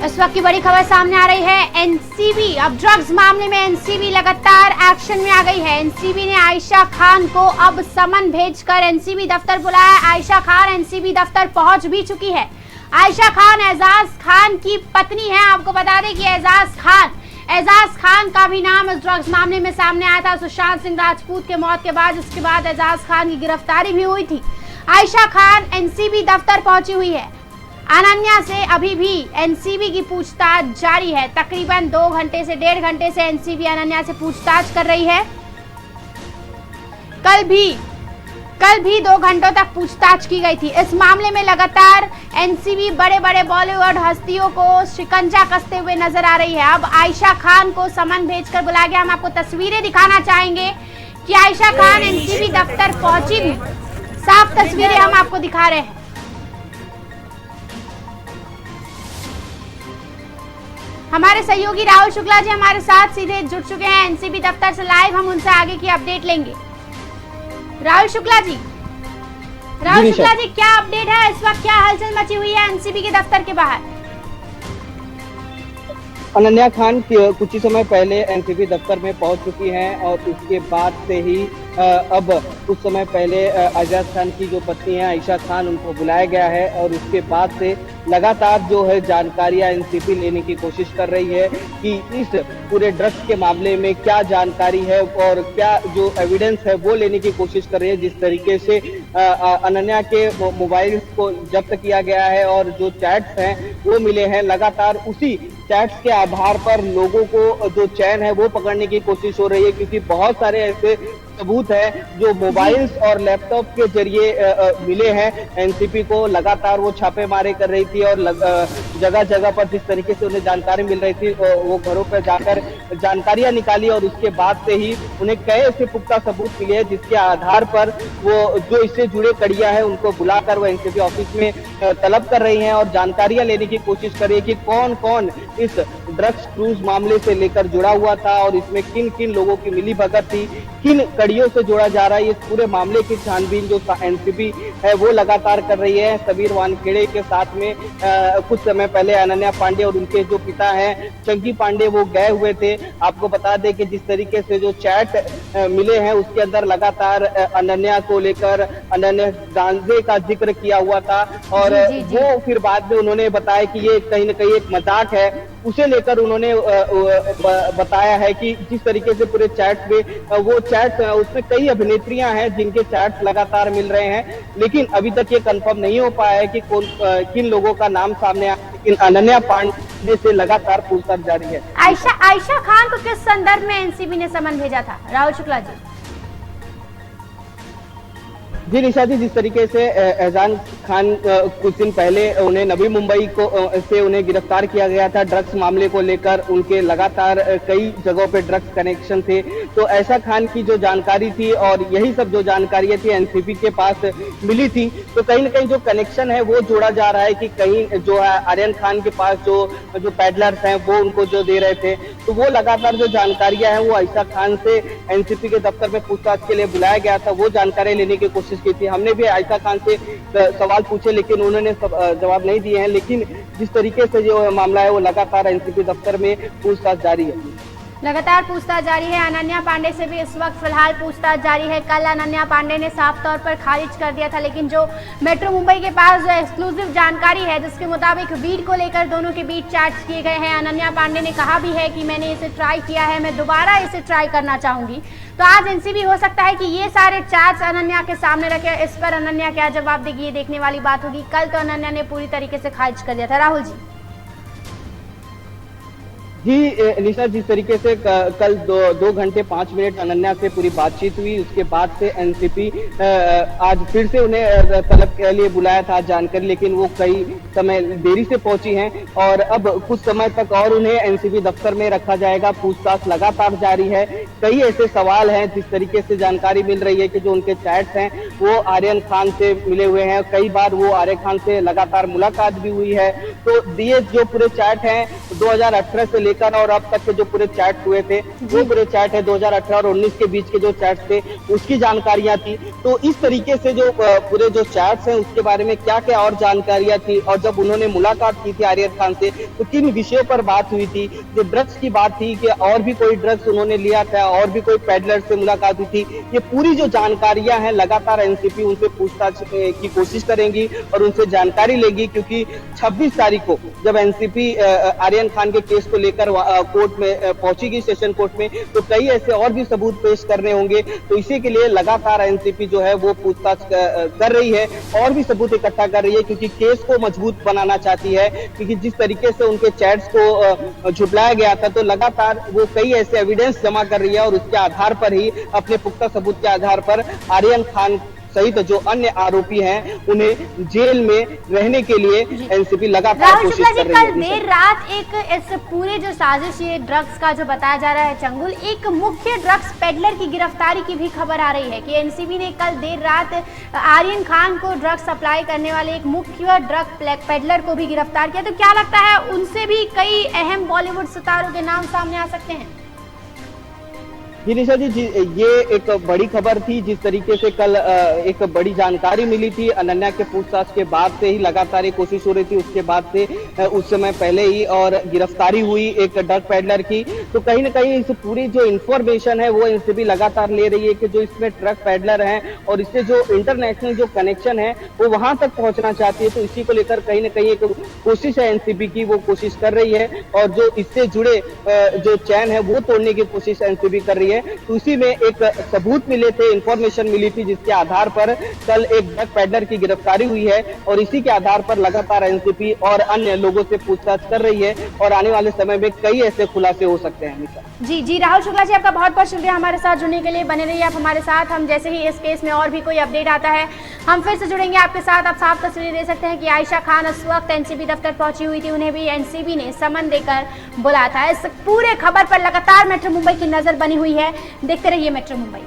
इस वक्त की बड़ी खबर सामने आ रही है। एनसीबी अब ड्रग्स मामले में एनसीबी लगातार एक्शन में आ गई है। एनसीबी ने आयशा खान को अब समन भेजकर एनसीबी दफ्तर बुलाया। आयशा खान एनसीबी दफ्तर पहुंच भी चुकी है। आयशा खान एजाज खान की पत्नी है। आपको बता दें कि एजाज खान का भी नाम इस ड्रग्स मामले में सामने आया था। सुशांत सिंह राजपूत के मौत के बाद इसके बाद एजाज खान की गिरफ्तारी भी हुई थी। आयशा खान एनसीबी दफ्तर पहुंची हुई है। अनन्या से अभी भी एनसीबी की पूछताछ जारी है। तकरीबन 2 घंटे से 1.5 घंटे से एनसीबी अनन्या से पूछताछ कर रही है। कल भी 2 घंटों तक पूछताछ की गई थी। इस मामले में लगातार एनसीबी बड़े बड़े बॉलीवुड हस्तियों को शिकंजा कसते हुए नजर आ रही है। अब आयशा खान को समन भेजकर बुलाया गया। हम आपको तस्वीरें दिखाना चाहेंगे कि आयशा खान एनसीबी दफ्तर पहुंची भी। साफ तस्वीरें हम आपको दिखा रहे हैं। हमारे सहयोगी राहुल शुक्ला जी हमारे साथ सीधे जुड़ चुके हैं एनसीबी दफ्तर से लाइव। हम उनसे आगे की अपडेट लेंगे। राहुल शुक्ला जी क्या अपडेट है इस वक्त? क्या हलचल मची हुई है एनसीबी के दफ्तर के बाहर? अनन्या खान कुछ ही समय पहले एनसीबी दफ्तर में पहुंच चुकी हैं और उसके बाद से ही अब कुछ समय पहले एजाज खान की जो पत्नी है आयशा खान, उनको बुलाया गया है और उसके बाद से लगातार जो है जानकारियां एनसीबी लेने की कोशिश कर रही है कि इस पूरे ड्रग्स के मामले में क्या जानकारी है और क्या जो एविडेंस है वो लेने की कोशिश कर रही है। जिस तरीके से अनन्या के मोबाइल को जब्त किया गया है और जो चैट्स हैं वो मिले हैं, लगातार उसी चैट्स के आधार पर लोगों को जो चैन है वो पकड़ने की कोशिश हो रही है, क्योंकि बहुत सारे ऐसे सबूत है जो मोबाइल्स और लैपटॉप के जरिए मिले हैं। एनसीबी को लगातार वो छापेमारी कर रही थी और जगह जगह पर जिस तरीके से उन्हें जानकारी मिल रही थी वो घरों पर जाकर जानकारियां निकाली और उसके बाद से ही उन्हें कई ऐसे पुख्ता सबूत मिले हैं जिसके आधार पर वो जो इससे जुड़े कड़ियां हैं उनको बुलाकर वो एनसीबी ऑफिस में तलब कर रही हैं और जानकारियां लेने की कोशिश कर रही है कि कौन कौन इस ड्रग्स क्रूज मामले से लेकर जुड़ा हुआ था और इसमें किन किन लोगों की मिली भगत थी, किन कड़ियों से जोड़ा जा रहा है। इस पूरे मामले की छानबीन जो एनसीबी है वो लगातार कर रही है। सबीर वानखेड़े के साथ में कुछ समय पहले अनन्या पांडे और उनके जो पिता हैं चंकी पांडे वो गए हुए थे। आपको बता दें कि जिस तरीके से जो चैट मिले हैं उसके अंदर लगातार अनन्या को लेकर अनन्या गांजे का जिक्र किया हुआ था और वो फिर बाद में उन्होंने बताया कि ये कहीं ना कहीं एक मजाक है। उसे लेकर उन्होंने बताया है कि जिस तरीके से पूरे चैट में वो चैट उसमें कई अभिनेत्रियां हैं जिनके चैट्स लगातार मिल रहे हैं, लेकिन अभी तक ये कंफर्म नहीं हो पाया है कि किन लोगों का नाम सामने आया। लेकिन अनन्या पांडे से लगातार पूछताछ जारी है। आयशा खान को किस संदर्भ में एनसीबी ने समन भेजा था? राहुल शुक्ला जी। जी निशा जी, जिस तरीके से एजाज खान कुछ दिन पहले उन्हें नवी मुंबई से उन्हें गिरफ्तार किया गया था ड्रग्स मामले को लेकर, उनके लगातार कई जगहों पे ड्रग्स कनेक्शन थे, तो आयशा खान की जो जानकारी थी और यही सब जो जानकारियां थी एनसीबी के पास मिली थी, तो कहीं ना कहीं जो कनेक्शन है वो जोड़ा जा रहा है कि कहीं जो है आर्यन खान के पास जो पैडलर्स हैं वो उनको जो दे रहे थे, तो वो लगातार जो जानकारियां हैं वो आयशा खान से एनसीबी के दफ्तर में पूछताछ के लिए बुलाया गया था। वो जानकारी लेने की कोशिश की थी। हमने भी आयशा खान से सवाल पूछे लेकिन उन्होंने जवाब नहीं दिए हैं। लेकिन जिस तरीके से जो मामला है वो लगातार एनसीबी दफ्तर में पूछताछ जारी है। लगातार पूछताछ जारी है। अनन्या पांडे से भी इस वक्त फिलहाल पूछताछ जारी है। कल अनन्या पांडे ने साफ तौर पर खारिज कर दिया था, लेकिन जो मेट्रो मुंबई के पास जो एक्सक्लूसिव जानकारी है जिसके मुताबिक वीड को लेकर दोनों के बीच चैट्स किए गए हैं। अनन्या पांडे ने कहा भी है कि मैंने इसे ट्राई किया है, मैं दोबारा इसे ट्राई करना चाहूंगी। तो आज एनसीबी हो सकता है कि ये सारे चैट्स अनन्या के सामने रखे। इस पर अनन्या क्या जवाब देगी ये देखने वाली बात होगी। कल तो अनन्या ने पूरी तरीके से खारिज कर दिया था। राहुल जी। जी निशा, जिस तरीके से कल 2 घंटे 5 मिनट अनन्या से पूरी बातचीत हुई, उसके बाद से एनसीबी आज फिर से उन्हें तलब के लिए बुलाया था जानकारी, लेकिन वो कई समय देरी से पहुंची हैं और अब कुछ समय तक और उन्हें एनसीबी दफ्तर में रखा जाएगा। पूछताछ लगातार जारी है। कई ऐसे सवाल हैं, जिस तरीके से जानकारी मिल रही है कि जो उनके चैट्स हैं वो आर्यन खान से मिले हुए हैं, कई बार वो आर्यन खान से लगातार मुलाकात भी हुई है। तो ये जो पूरे चैट हैं 2018 से लेकर और अब तक के जो पूरे चैट हुए थे वो पूरे चैट है 2018 और 19 के बीच के जो चैट्स थे उसकी जानकारियां थी। तो इस तरीके से जो पूरे जो चैट्स हैं उसके बारे में क्या क्या और जानकारियां थी, और जब उन्होंने मुलाकात की थी आर्यन खान से तो किन विषयों पर बात हुई थी। जो ड्रग्स की बात थी कि और भी कोई ड्रग्स उन्होंने लिया था, और भी कोई पेडलर से मुलाकात हुई थी, ये पूरी जो जानकारियां हैं लगातार एनसीबी उनसे पूछताछ की कोशिश करेंगी और उनसे जानकारी लेगी, क्योंकि 26 तारीख को जब एनसीबी आर्यन खान के केस को लेकर कोर्ट में पहुंचेगी, सेशन कोर्ट में, तो कई ऐसे और भी सबूत पेश करने होंगे। तो इसी के लिए लगातार एनसीबी जो है वो पूछताछ कर रही है और भी सबूत इकट्ठा कर रही है, क्योंकि केस को मजबूत बनाना चाहती है। क्योंकि जिस तरीके से उनके चैट्स को झुटलाया गया था तो लगातार वो कई ऐसे एविडेंस जमा कर रही है और उसके आधार पर ही, अपने पुख्ता सबूत के आधार पर आर्यन खान सहित जो अन्य आरोपी हैं उन्हें जेल में रहने के लिए एनसीबी लगातार कोशिश कर रही है। कल देर रात एक इस पूरे जो साजिश ये ड्रग्स का जो बताया जा रहा है चंगुल, एक मुख्य ड्रग्स पेडलर की गिरफ्तारी की भी खबर आ रही है कि एनसीबी ने कल देर रात आर्यन खान को ड्रग्स सप्लाई करने वाले एक मुख्य ड्रग पेडलर को भी गिरफ्तार किया। तो क्या लगता है उनसे भी कई अहम बॉलीवुड सितारों के नाम सामने आ सकते हैं? जी निशा जी, ये एक बड़ी खबर थी। जिस तरीके से कल एक बड़ी जानकारी मिली थी अनन्या के पूछताछ के बाद से ही लगातार एक कोशिश हो रही थी, उसके बाद से उस समय पहले ही और गिरफ्तारी हुई एक ड्रग पेडलर की। तो कहीं ना कहीं इस पूरी जो इंफॉर्मेशन है वो एनसीबी लगातार ले रही है कि जो इसमें ट्रक पेडलर हैं और इससे जो इंटरनेशनल जो कनेक्शन है वो वहां तक पहुंचना चाहती है। तो इसी को लेकर कहीं ना कहीं एक कोशिश है एनसीबी की, वो कोशिश कर रही है और जो इससे जुड़े जो चैन है वो तोड़ने की कोशिश एनसीबी कर रही है। तो उसी में एक सबूत मिले थे, इंफॉर्मेशन मिली थी, जिसके आधार पर कल एक ड्रग पेडलर की गिरफ्तारी हुई है और इसी के आधार पर लगातार एनसीबी और अन्य लोगों से पूछताछ कर रही है और आने वाले समय में कई ऐसे खुलासे हो सकते हैं। जी राहुल शुक्ला जी, आपका बहुत बहुत शुक्रिया हमारे साथ जुड़ने के लिए। बने रहिए आप हमारे साथ। हम जैसे ही इस केस में और भी कोई अपडेट आता है हम फिर से जुड़ेंगे आपके साथ। आप साफ तस्वीर दे सकते हैं कि आयशा खान इस वक्त एनसीबी दफ्तर पहुंची हुई थी, उन्हें भी एनसीबी ने समन देकर बुलाया था। इस पूरे खबर पर लगातार मेट्रो मुंबई की नजर बनी हुई है। देखते रहिए मेट्रो मुंबई।